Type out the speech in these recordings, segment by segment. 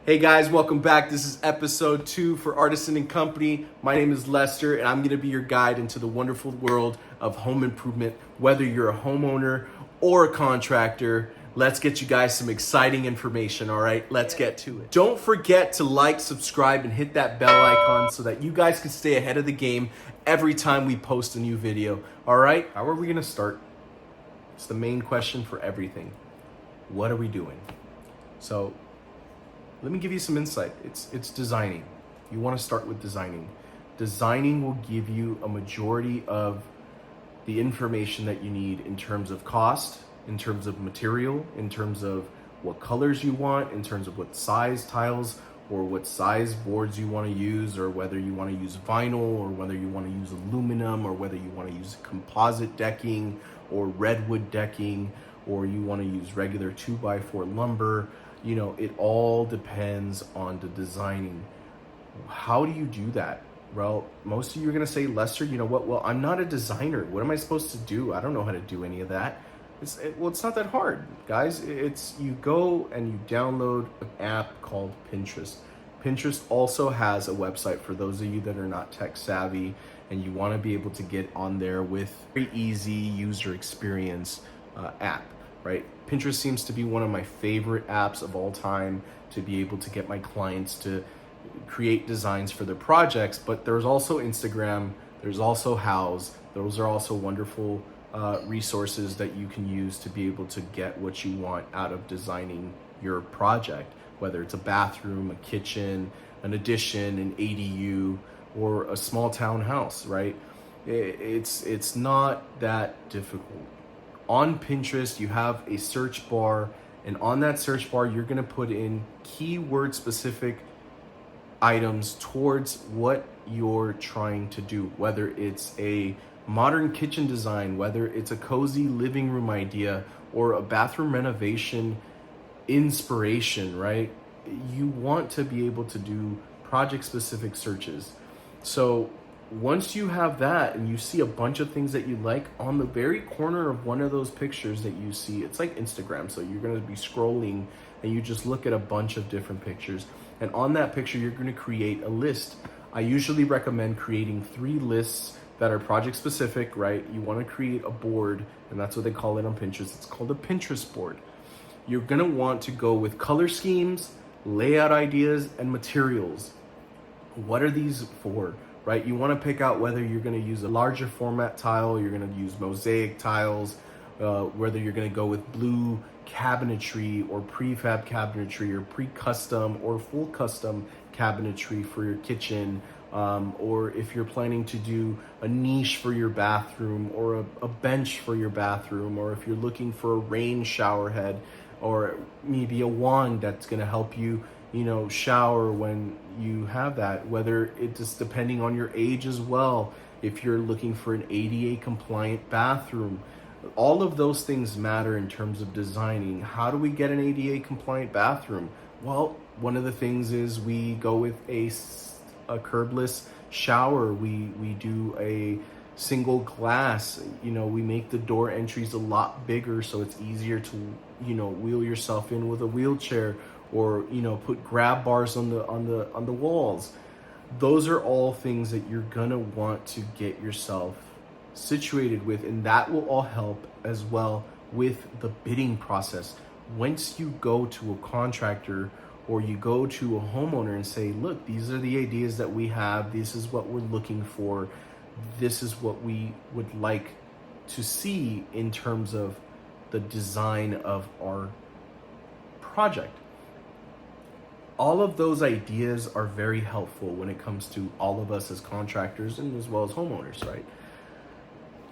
Hey guys, welcome back. This is episode 2 for Artisan and Company. My name is Lester and I'm going to be your guide into the wonderful world of home improvement. Whether you're a homeowner or a contractor, let's get you guys some exciting information, all right? Let's get to it. Don't forget to like, subscribe, and hit that bell icon so that you guys can stay ahead of the game every time we post a new video, all right? How are we going to start? It's the main question for everything. What are we doing? So let me give you some insight. It's designing. You want to start with designing. Designing will give you a majority of the information that you need in terms of cost, in terms of material, in terms of what colors you want, in terms of what size tiles or what size boards you want to use, or whether you want to use vinyl, or whether you want to use aluminum, or whether you want to use composite decking or redwood decking, or you want to use regular 2x4 lumber. You know, it all depends on the designing. How do you do that? Well, most of you are going to say, Lester, you know what? Well, I'm not a designer. What am I supposed to do? I don't know how to do any of that. It's not that hard, guys. You go and you download an app called Pinterest. Pinterest also has a website for those of you that are not tech savvy and you want to be able to get on there with very easy user experience app, right? Pinterest seems to be one of my favorite apps of all time to be able to get my clients to create designs for their projects. But there's also Instagram, there's also Houzz. Those are also wonderful resources that you can use to be able to get what you want out of designing your project, whether it's a bathroom, a kitchen, an addition, an ADU, or a small townhouse, right? It's not that difficult. On Pinterest, you have a search bar, and on that search bar, you're gonna put in keyword specific items towards what you're trying to do, whether it's a modern kitchen design, whether it's a cozy living room idea, or a bathroom renovation inspiration, right? You want to be able to do project specific searches. So once you have that and you see a bunch of things that you like, on the very corner of one of those pictures that you see, it's like Instagram. So you're going to be scrolling and you just look at a bunch of different pictures. And on that picture, you're going to create a list. I usually recommend creating 3 lists that are project specific, right? You want to create a board, and that's what they call it on Pinterest. It's called a Pinterest board. You're going to want to go with color schemes, layout ideas, and materials. What are these for? Right? You want to pick out whether you're going to use a larger format tile, you're going to use mosaic tiles, whether you're going to go with blue cabinetry or prefab cabinetry or pre-custom or full custom cabinetry for your kitchen, or if you're planning to do a niche for your bathroom or a bench for your bathroom, or if you're looking for a rain shower head or maybe a wand that's going to help you shower when you have that, whether it's just depending on your age as well. If you're looking for an ADA compliant bathroom, all of those things matter in terms of designing. How do we get an ADA compliant bathroom? Well, one of the things is we go with a curbless shower. We do a single glass. We make the door entries a lot bigger so it's easier to wheel yourself in with a wheelchair, or put grab bars on the walls. Those are all things that you're gonna want to get yourself situated with, and that will all help as well with the bidding process. Once you go to a contractor or you go to a homeowner and say, look, these are the ideas that we have, this is what we're looking for, this is what we would like to see in terms of the design of our project. All of those ideas are very helpful when it comes to all of us as contractors and as well as homeowners, right?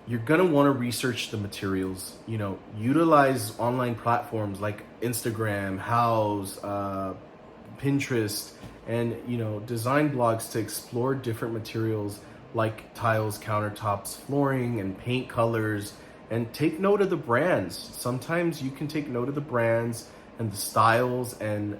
You're gonna want to research the materials, utilize online platforms like Instagram, Houzz, Pinterest, and design blogs to explore different materials like tiles, countertops, flooring, and paint colors, and take note of the brands. Sometimes you can take note of the brands and the styles, and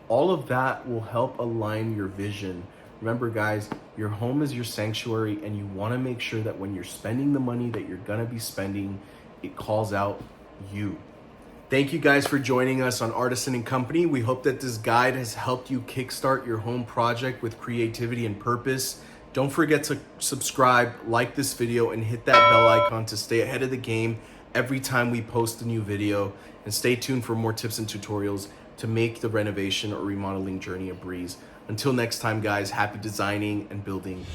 all of that will help align your vision. Remember, guys, your home is your sanctuary, and you want to make sure that when you're spending the money that you're going to be spending, it calls out you. Thank you guys for joining us on Artisan and Company. We hope that this guide has helped you kickstart your home project with creativity and purpose. Don't forget to subscribe, like this video, and hit that bell icon to stay ahead of the game every time we post a new video. And stay tuned for more tips and tutorials to make the renovation or remodeling journey a breeze. Until next time, guys, happy designing and building.